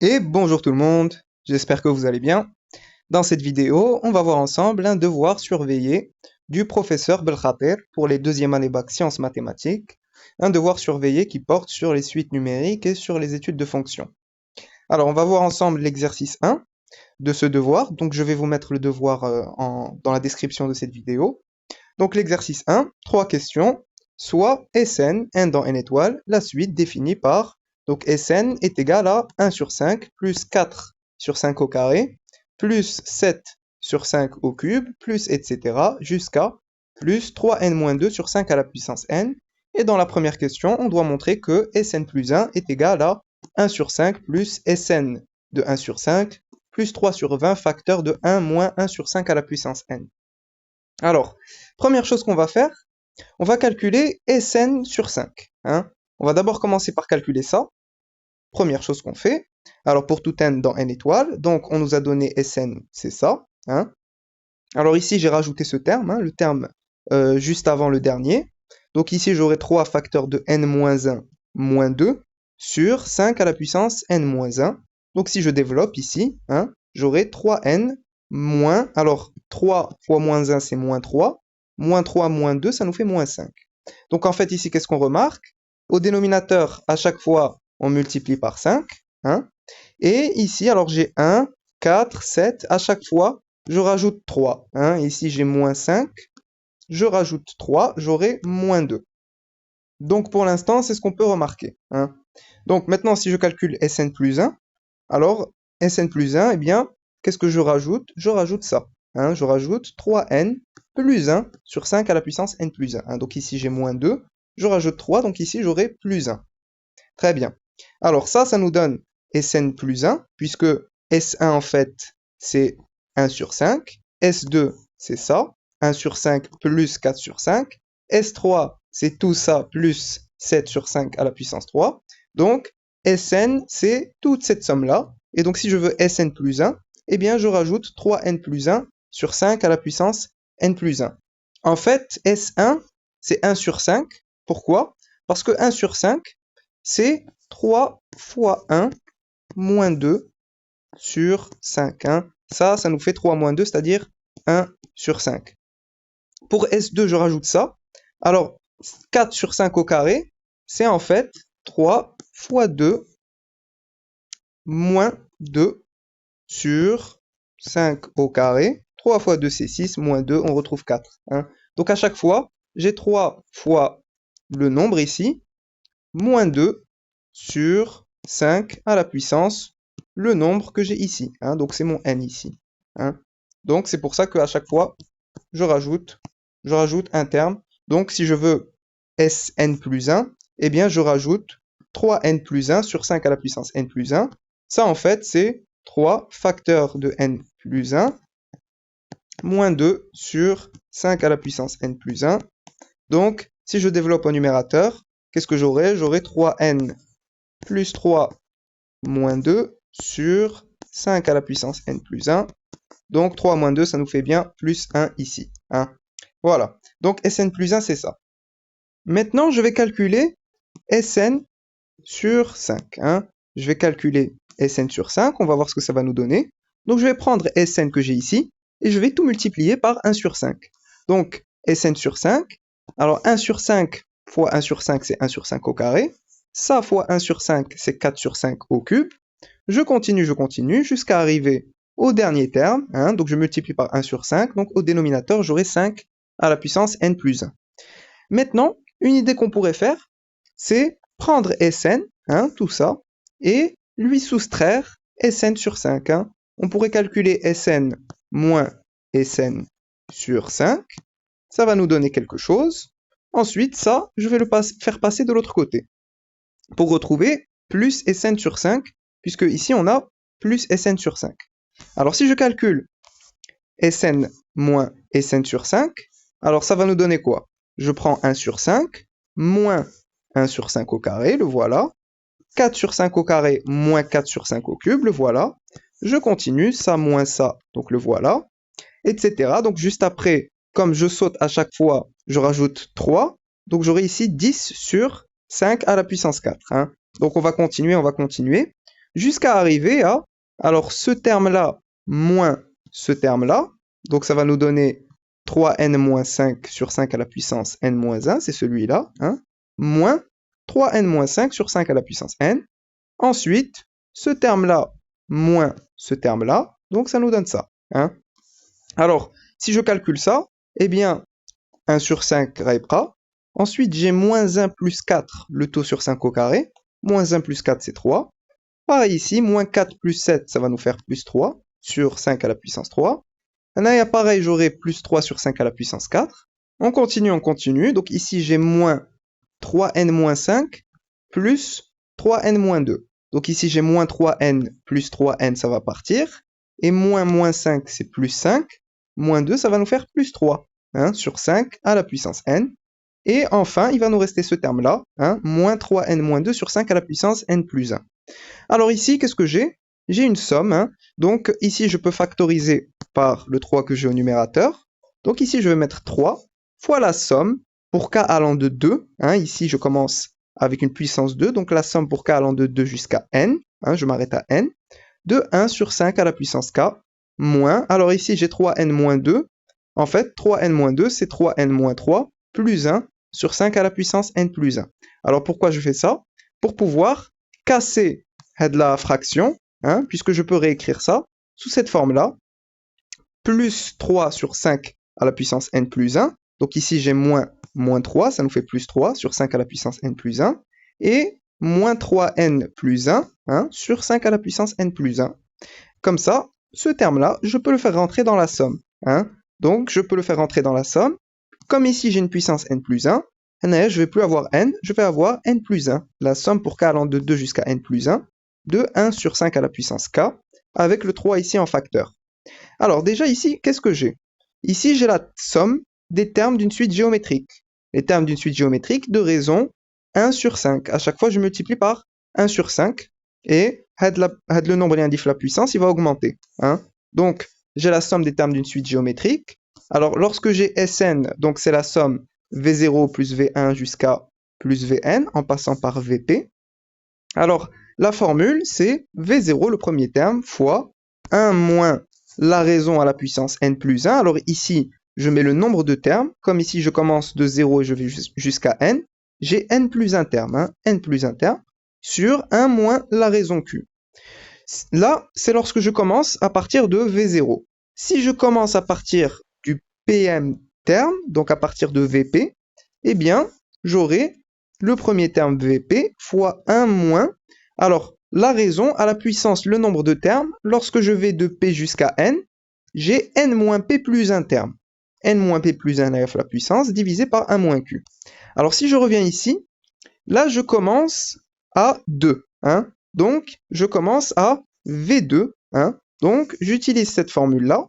Et bonjour tout le monde, j'espère que vous allez bien. Dans cette vidéo, on va voir ensemble un devoir surveillé du professeur Belkhater pour les deuxièmes années bac sciences mathématiques, un devoir surveillé qui porte sur les suites numériques et sur les études de fonctions. Alors, on va voir ensemble l'exercice 1 de ce devoir, donc je vais vous mettre le devoir dans la description de cette vidéo. Donc l'exercice 1, trois questions, soit Sn, n dans n étoiles, la suite définie par, donc Sn est égal à 1 sur 5 plus 4 sur 5 au carré, plus 7 sur 5 au cube, plus etc. jusqu'à plus 3n-2 sur 5 à la puissance n. Et dans la première question, on doit montrer que Sn plus 1 est égal à 1 sur 5 plus Sn de 1 sur 5 plus 3 sur 20 facteur de 1 moins 1 sur 5 à la puissance n. Alors, première chose qu'on va faire, on va calculer Sn sur 5. Hein. On va d'abord commencer par calculer ça. Première chose qu'on fait. Alors, pour tout n dans n étoiles, donc on nous a donné Sn, c'est ça. Hein. Alors ici, j'ai rajouté ce terme, hein, le terme juste avant le dernier. Donc ici, j'aurai 3 facteurs de n-1 moins 2 sur 5 à la puissance n-1. Donc si je développe ici, hein, j'aurai 3n moins, alors 3 fois moins 1 c'est moins 3 moins 2 ça nous fait moins 5. Donc en fait ici qu'est-ce qu'on remarque? Au dénominateur à chaque fois on multiplie par 5, hein, et ici alors j'ai 1, 4, 7, à chaque fois je rajoute 3, hein, ici j'ai moins 5, je rajoute 3, j'aurai moins 2. Donc pour l'instant c'est ce qu'on peut remarquer, hein. Donc maintenant si je calcule Sn plus 1, alors, Sn plus 1, eh bien, qu'est-ce que je rajoute? Je rajoute ça. Hein, je rajoute 3n plus 1 sur 5 à la puissance n plus 1. Hein, donc ici, j'ai moins 2. Je rajoute 3, donc ici, j'aurai plus 1. Très bien. Alors ça nous donne Sn plus 1, puisque S1, en fait, c'est 1 sur 5. S2, c'est ça. 1 sur 5 plus 4 sur 5. S3, c'est tout ça plus 7 sur 5 à la puissance 3. Donc, Sn, c'est toute cette somme-là. Et donc, si je veux Sn plus 1, eh bien, je rajoute 3n plus 1 sur 5 à la puissance n plus 1. En fait, S1, c'est 1 sur 5. Pourquoi? Parce que 1 sur 5, c'est 3 fois 1 moins 2 sur 5. Hein. Ça nous fait 3 moins 2, c'est-à-dire 1 sur 5. Pour S2, je rajoute ça. Alors, 4 sur 5 au carré, c'est en fait 3 fois 2 moins 2 sur 5 au carré. 3 fois 2, c'est 6, moins 2, on retrouve 4. Hein. Donc à chaque fois, j'ai 3 fois le nombre ici, moins 2 sur 5 à la puissance le nombre que j'ai ici. Hein. Donc c'est mon n ici. Hein. Donc c'est pour ça qu'à chaque fois, je rajoute un terme. Donc si je veux Sn plus 1, eh bien je rajoute 3n plus 1 sur 5 à la puissance n plus 1. Ça en fait c'est 3 facteurs de n plus 1 moins 2 sur 5 à la puissance n plus 1. Donc si je développe au numérateur, qu'est-ce que j'aurai? J'aurai 3n plus 3 moins 2 sur 5 à la puissance n plus 1. Donc 3 moins 2, ça nous fait bien plus 1 ici. Hein. Voilà. Donc Sn plus 1, c'est ça. Maintenant, je vais calculer Sn sur 5. Hein. Je vais calculer Sn sur 5. On va voir ce que ça va nous donner. Donc je vais prendre Sn que j'ai ici et je vais tout multiplier par 1 sur 5. Donc Sn sur 5. Alors 1 sur 5 fois 1 sur 5, c'est 1 sur 5 au carré. Ça fois 1 sur 5, c'est 4 sur 5 au cube. Je continue jusqu'à arriver au dernier terme. Hein, donc je multiplie par 1 sur 5. Donc au dénominateur, j'aurai 5 à la puissance n plus 1. Maintenant, une idée qu'on pourrait faire, c'est prendre Sn, hein, tout ça, et lui soustraire Sn sur 5. Hein. On pourrait calculer Sn moins Sn sur 5. Ça va nous donner quelque chose. Ensuite, ça, je vais le faire passer de l'autre côté. Pour retrouver plus Sn sur 5, puisque ici on a plus Sn sur 5. Alors si je calcule Sn moins Sn sur 5, alors ça va nous donner quoi? Je prends 1 sur 5, moins 1 sur 5 au carré, le voilà. 4 sur 5 au carré, moins 4 sur 5 au cube, le voilà. Je continue, ça moins ça, donc le voilà, etc. Donc juste après, comme je saute à chaque fois, je rajoute 3. Donc j'aurai ici 10 sur 5 à la puissance 4. Hein. Donc on va continuer. jusqu'à arriver à, alors ce terme-là moins ce terme-là, donc ça va nous donner 3n-5 sur 5 à la puissance n-1, c'est celui-là, hein, moins 3n-5 sur 5 à la puissance n. Ensuite, ce terme-là moins ce terme-là, donc ça nous donne ça, hein. Alors, si je calcule ça, eh bien, 1 sur 5 raibra. Ensuite, j'ai moins 1 plus 4, le taux sur 5 au carré. Moins 1 plus 4, c'est 3. Pareil ici, moins 4 plus 7, ça va nous faire plus 3 sur 5 à la puissance 3. Là, pareil, j'aurai plus 3 sur 5 à la puissance 4. On continue. Donc ici, j'ai moins 3n-5 plus 3n-2. Donc ici, j'ai moins 3n plus 3n, ça va partir. Et moins 5, c'est plus 5. Moins 2, ça va nous faire plus 3, hein, sur 5 à la puissance n. Et enfin, il va nous rester ce terme-là, hein, moins 3n-2 sur 5 à la puissance n plus 1. Alors ici, qu'est-ce que j'ai? J'ai une somme, hein. Donc ici, je peux factoriser par le 3 que j'ai au numérateur. Donc ici, je vais mettre 3 fois la somme pour k allant de 2. Hein. Ici, je commence avec une puissance 2, donc la somme pour k allant de 2 jusqu'à n, hein, je m'arrête à n, de 1 sur 5 à la puissance k, moins, alors ici j'ai 3n-2, en fait 3n-2 c'est 3n-3 plus 1 sur 5 à la puissance n plus 1. Alors pourquoi je fais ça? Pour pouvoir casser la fraction, hein, puisque je peux réécrire ça sous cette forme-là, plus 3 sur 5 à la puissance n plus 1, donc ici j'ai moins 3, ça nous fait plus 3 sur 5 à la puissance n plus 1, et moins 3n plus 1, hein, sur 5 à la puissance n plus 1. Comme ça, ce terme-là, je peux le faire rentrer dans la somme. Hein. Donc, je peux le faire rentrer dans la somme. Comme ici, j'ai une puissance n plus 1, je ne vais plus avoir n, je vais avoir n plus 1. La somme pour k allant de 2 jusqu'à n plus 1, de 1 sur 5 à la puissance k, avec le 3 ici en facteur. Alors déjà ici, qu'est-ce que j'ai? Ici, j'ai la somme des termes d'une suite géométrique. Les termes d'une suite géométrique de raison 1 sur 5. À chaque fois, je multiplie par 1 sur 5. Et le nombre indique la puissance, il va augmenter. Hein. Donc, j'ai la somme des termes d'une suite géométrique. Alors, lorsque j'ai Sn, donc c'est la somme V0 plus V1 jusqu'à plus Vn, en passant par Vp. Alors, la formule, c'est V0, le premier terme, fois 1 moins la raison à la puissance n plus 1. Alors ici, je mets le nombre de termes. Comme ici, je commence de 0 et je vais jusqu'à n. J'ai n plus 1 terme, hein, n plus 1 terme, sur 1 moins la raison q. Là, c'est lorsque je commence à partir de V0. Si je commence à partir du PM terme, donc à partir de VP, eh bien, j'aurai le premier terme VP fois 1 moins. Alors, la raison à la puissance, le nombre de termes, lorsque je vais de P jusqu'à N, j'ai N moins P plus 1 terme. N moins P plus 1 à la puissance divisé par 1 moins Q. Alors, si je reviens ici, là, je commence à 2. Hein. Donc, je commence à V2. Hein. Donc, j'utilise cette formule-là.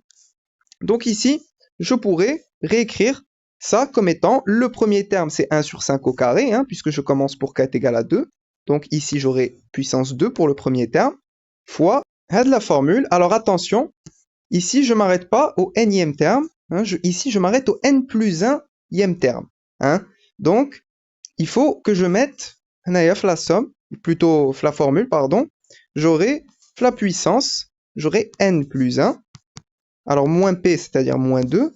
Donc ici, je pourrais réécrire ça comme étant le premier terme, c'est 1 sur 5 au carré, hein, puisque je commence pour k est égal à 2. Donc ici, j'aurai puissance 2 pour le premier terme, fois la formule. Alors attention, ici, je ne m'arrête pas au nème terme. Hein, ici, je m'arrête au n plus 1e terme. Hein. Donc, il faut que je mette la somme, plutôt la formule, pardon. J'aurai la puissance, j'aurai n plus 1. Alors, moins p, c'est-à-dire moins 2,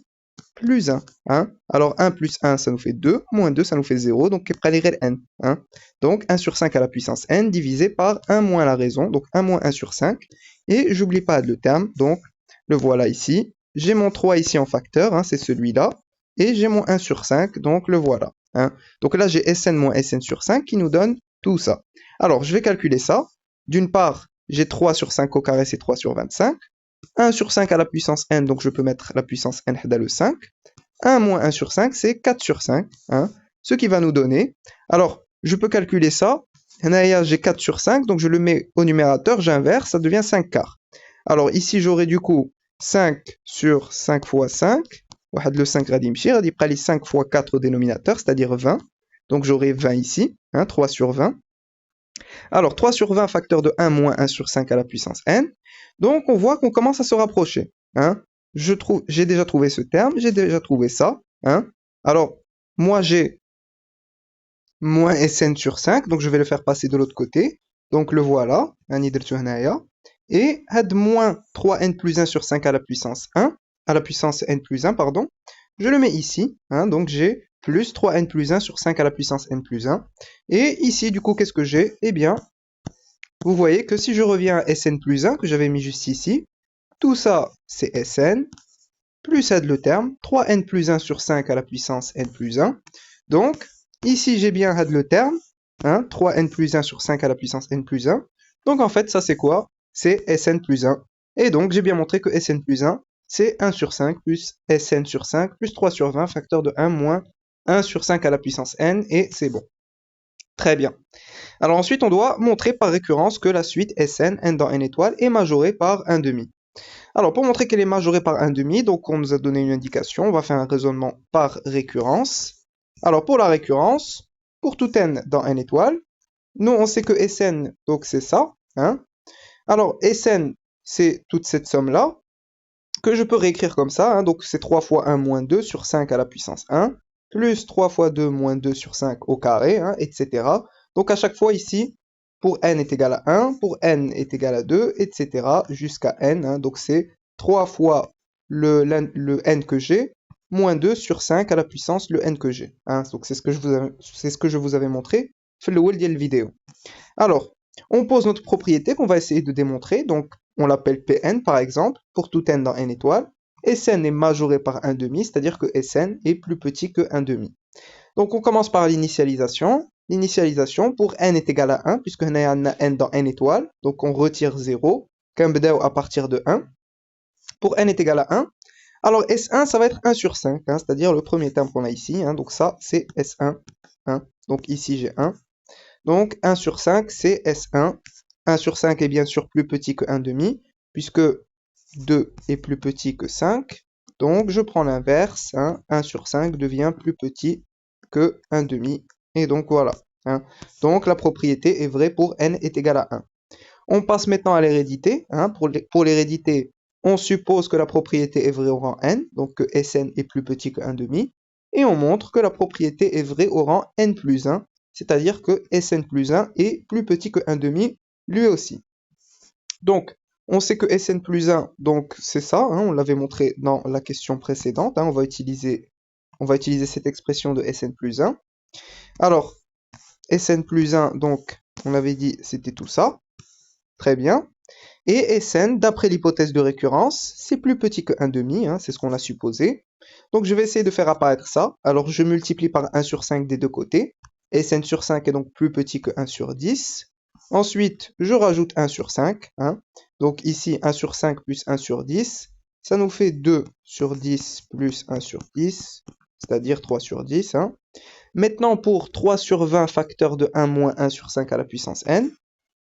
plus 1. Hein. Alors, 1 plus 1, ça nous fait 2. Moins 2, ça nous fait 0. Donc, n. Hein. Donc, 1 sur 5 à la puissance n divisé par 1 moins la raison. Donc, 1 moins 1 sur 5. Et j'oublie pas le terme. Donc, le voilà ici. J'ai mon 3 ici en facteur. Hein, c'est celui-là. Et j'ai mon 1 sur 5. Donc, le voilà. Hein. Donc là, j'ai Sn moins Sn sur 5 qui nous donne tout ça. Alors, je vais calculer ça. D'une part, j'ai 3 sur 5 au carré, c'est 3 sur 25. 1 sur 5 à la puissance n, donc je peux mettre la puissance n dans le 5. 1 moins 1 sur 5, c'est 4 sur 5. Hein, ce qui va nous donner. Alors, je peux calculer ça. J'ai 4 sur 5, donc je le mets au numérateur, j'inverse, ça devient 5 quarts. Alors ici, j'aurai du coup 5 sur 5 fois 5. Le 5 غادي يبقى 5 fois 4 au dénominateur, c'est-à-dire 20. Donc j'aurai 20 ici, hein, 3 sur 20. Alors 3 sur 20, facteur de 1 moins 1 sur 5 à la puissance n. Donc on voit qu'on commence à se rapprocher. Hein. J'ai déjà trouvé ce terme, j'ai déjà trouvé ça. Hein. Alors, moi j'ai moins Sn sur 5, donc je vais le faire passer de l'autre côté. Donc le voilà, et had moins 3n plus 1 sur 5 à la puissance 1, à la puissance n plus 1, pardon, je le mets ici, hein, donc j'ai plus 3n plus 1 sur 5 à la puissance n plus 1. Et ici, du coup, qu'est-ce que j'ai? Eh bien, vous voyez que si je reviens à Sn plus 1, que j'avais mis juste ici, tout ça, c'est Sn, plus aide le terme, 3n plus 1 sur 5 à la puissance n plus 1. Donc, ici, j'ai bien aide le terme, hein, 3n plus 1 sur 5 à la puissance n plus 1. Donc, en fait, ça, c'est quoi? C'est Sn plus 1. Et donc, j'ai bien montré que Sn plus 1, c'est 1 sur 5 plus Sn sur 5 plus 3 sur 20, facteur de 1 moins 1 sur 5 à la puissance n, et c'est bon. Très bien. Alors ensuite, on doit montrer par récurrence que la suite Sn, n dans n étoile, est majorée par 1 demi. Alors pour montrer qu'elle est majorée par 1 demi, donc on nous a donné une indication, on va faire un raisonnement par récurrence. Alors pour la récurrence, pour tout n dans n étoile, nous on sait que Sn, donc c'est ça, hein. Alors Sn, c'est toute cette somme-là, que je peux réécrire comme ça, hein. Donc c'est 3 fois 1 moins 2 sur 5 à la puissance 1, plus 3 fois 2 moins 2 sur 5 au carré, hein, etc. Donc à chaque fois ici, pour n est égal à 1, pour n est égal à 2, etc. jusqu'à n. Hein. Donc c'est 3 fois le n que j'ai, moins 2 sur 5 à la puissance le n que j'ai. Hein. Donc c'est ce que je vous avais montré dans la vidéo. Alors, on pose notre propriété qu'on va essayer de démontrer. Donc on l'appelle Pn par exemple, pour tout n dans n étoile. Sn est majoré par 1 demi, c'est-à-dire que Sn est plus petit que 1 demi. Donc on commence par l'initialisation. L'initialisation pour n est égal à 1, puisque on a n dans n étoile, donc on retire 0, à partir de 1. Pour n est égal à 1, alors S1 ça va être 1 sur 5, hein, c'est-à-dire le premier terme qu'on a ici, hein, donc ça c'est S1, hein, donc ici j'ai 1. Donc 1 sur 5 c'est S1, 1 sur 5 est bien sûr plus petit que 1 demi, puisque 2 est plus petit que 5, donc je prends l'inverse, hein, 1 sur 5 devient plus petit que 1 demi, et donc voilà. Hein. Donc la propriété est vraie pour n est égal à 1. On passe maintenant à l'hérédité. Hein. Pour l'hérédité, on suppose que la propriété est vraie au rang n, donc que Sn est plus petit que 1 demi, et on montre que la propriété est vraie au rang n plus 1, c'est-à-dire que Sn plus 1 est plus petit que 1 demi, lui aussi. Donc, on sait que Sn plus 1, donc c'est ça, hein, on l'avait montré dans la question précédente, hein, on va utiliser cette expression de Sn plus 1. Alors, Sn plus 1, donc, on l'avait dit, c'était tout ça. Très bien. Et Sn, d'après l'hypothèse de récurrence, c'est plus petit que 1 demi, hein, c'est ce qu'on a supposé. Donc je vais essayer de faire apparaître ça. Alors je multiplie par 1 sur 5 des deux côtés. Sn sur 5 est donc plus petit que 1 sur 10. Ensuite, je rajoute 1 sur 5. Hein. Donc ici, 1 sur 5 plus 1 sur 10. Ça nous fait 2 sur 10 plus 1 sur 10, c'est-à-dire 3 sur 10. Hein. Maintenant, pour 3 sur 20 facteur de 1 moins 1 sur 5 à la puissance n.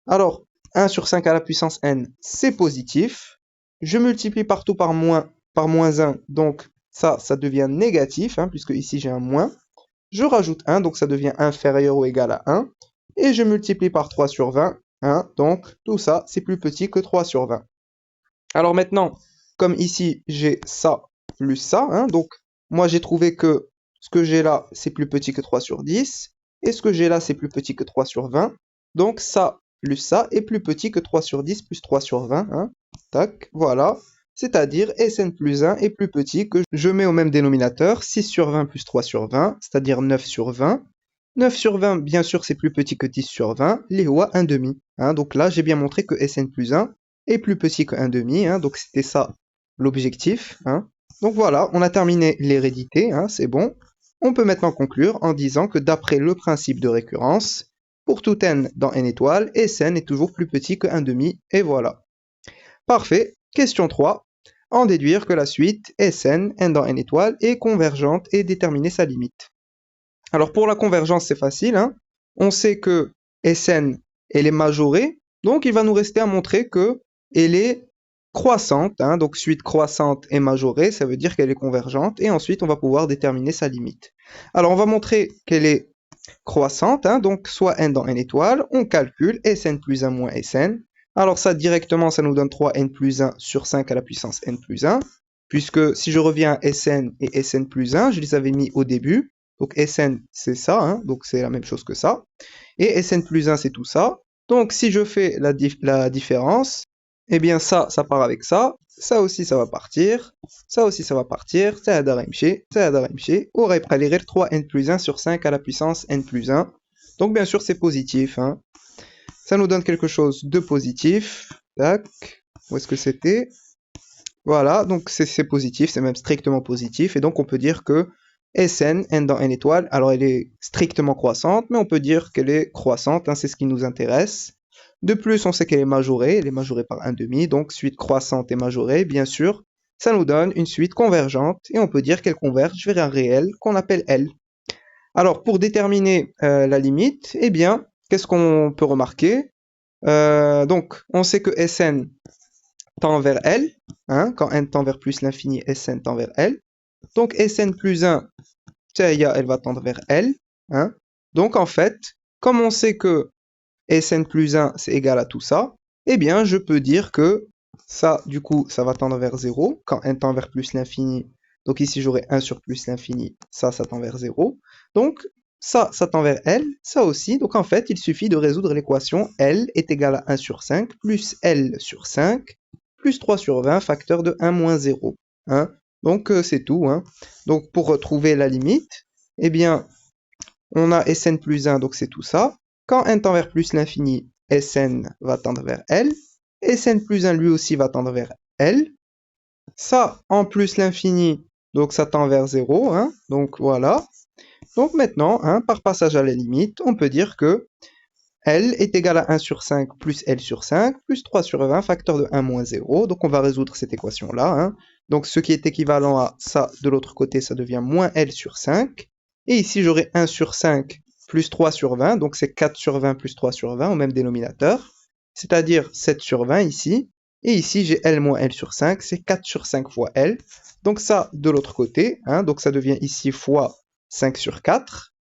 Alors, 1 sur 5 à la puissance n, c'est positif. Je multiplie partout par moins 1, donc ça devient négatif, hein, puisque ici j'ai un moins. Je rajoute 1, donc ça devient inférieur ou égal à 1. Et je multiplie par 3 sur 20, hein, donc tout ça, c'est plus petit que 3 sur 20. Alors maintenant, comme ici j'ai ça plus ça, hein, donc moi j'ai trouvé que ce que j'ai là, c'est plus petit que 3 sur 10. Et ce que j'ai là, c'est plus petit que 3 sur 20. Donc ça plus ça est plus petit que 3 sur 10 plus 3 sur 20. Hein. Tac, voilà. C'est-à-dire Sn plus 1 est plus petit que, je mets au même dénominateur, 6 sur 20 plus 3 sur 20, c'est-à-dire 9 sur 20. 9 sur 20, bien sûr, c'est plus petit que 10 sur 20, les rois 1 demi. Hein. Donc là, j'ai bien montré que Sn plus 1 est plus petit que 1 demi. Hein. Donc c'était ça l'objectif. Hein. Donc voilà, on a terminé l'hérédité, hein, c'est bon. On peut maintenant conclure en disant que d'après le principe de récurrence, pour tout n dans n étoile, Sn est toujours plus petit que 1 demi, et voilà. Parfait. Question 3. En déduire que la suite Sn, n dans n étoile, est convergente et déterminer sa limite. Alors pour la convergence, c'est facile. Hein. On sait que Sn, elle est majorée, donc il va nous rester à montrer que elle est croissante. Hein. Donc suite croissante et majorée, ça veut dire qu'elle est convergente, et ensuite on va pouvoir déterminer sa limite. Alors on va montrer qu'elle est croissante, hein, donc soit n dans n étoile, on calcule Sn plus 1 moins Sn. Alors ça directement, ça nous donne 3n plus 1 sur 5 à la puissance n plus 1, puisque si je reviens à Sn et Sn plus 1, je les avais mis au début, donc Sn c'est ça, hein, donc c'est la même chose que ça, et Sn plus 1 c'est tout ça, Donc si je fais la différence, eh bien ça part avec ça. Ça aussi, ça va partir. Ça aussi, ça va partir. Ça a d'arrimcher. Ça a d'arrimcher. On va prendre 3n plus 1 sur 5 à la puissance n plus 1. Donc bien sûr, c'est positif. Hein. Ça nous donne quelque chose de positif. Tac. Où est-ce que c'était? Voilà, donc c'est positif, c'est même strictement positif. Et donc on peut dire que Sn, n dans n étoiles, alors elle est strictement croissante, mais on peut dire qu'elle est croissante, hein, c'est ce qui nous intéresse. De plus, on sait qu'elle est majorée par 1,5, donc suite croissante et majorée, bien sûr, ça nous donne une suite convergente, et on peut dire qu'elle converge vers un réel qu'on appelle L. Alors, pour déterminer la limite, eh bien, qu'est-ce qu'on peut remarquer? Donc, on sait que Sn tend vers L, hein, quand n tend vers plus l'infini, Sn tend vers L. Donc, Sn plus 1, elle va tendre vers L. Hein. Donc, en fait, comme on sait que Sn plus 1, c'est égal à tout ça, eh bien, je peux dire que ça, du coup, ça va tendre vers 0, quand n tend vers plus l'infini. Donc ici, j'aurai 1 sur plus l'infini, ça tend vers 0. Donc, ça tend vers L, ça aussi. Donc, en fait, il suffit de résoudre l'équation L est égal à 1 sur 5, plus L sur 5, plus 3 sur 20, facteur de 1 moins 0. Hein. Donc, c'est tout. Hein. Donc, pour retrouver la limite, eh bien, on a Sn plus 1, donc c'est tout ça. Quand n tend vers plus l'infini, Sn va tendre vers L. Sn plus 1, lui aussi, va tendre vers L. Ça, en plus l'infini, donc ça tend vers 0. Hein. Donc, voilà. Donc, maintenant, hein, par passage à la limite, on peut dire que L est égal à 1 sur 5 plus L sur 5 plus 3 sur 20, facteur de 1 moins 0. Donc, on va résoudre cette équation-là. Hein. Donc, ce qui est équivalent à ça de l'autre côté, ça devient moins L sur 5. Et ici, j'aurai 1 sur 5 plus 3 sur 20. Donc, c'est 4 sur 20 plus 3 sur 20 au même dénominateur. C'est-à-dire 7 sur 20 ici. Et ici, j'ai L moins L sur 5. C'est 4 sur 5 fois L. Donc, ça de l'autre côté. Hein. Donc, ça devient ici fois 5 sur 4.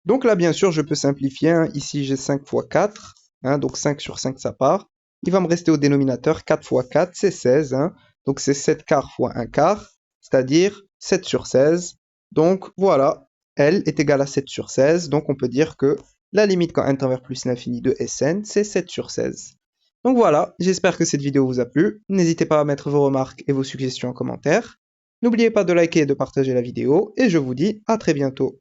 Donc là, bien sûr, je peux simplifier. Hein. Ici, j'ai 5 fois 4. Hein. Donc 5 sur 5, ça part. Il va me rester au dénominateur 4 fois 4, c'est 16. Hein. Donc c'est 7 quarts fois 1 quart, c'est-à-dire 7 sur 16. Donc voilà, L est égal à 7 sur 16. Donc on peut dire que la limite quand n tend vers plus l'infini de Sn, c'est 7 sur 16. Donc voilà, j'espère que cette vidéo vous a plu. N'hésitez pas à mettre vos remarques et vos suggestions en commentaire. N'oubliez pas de liker et de partager la vidéo. Et je vous dis à très bientôt.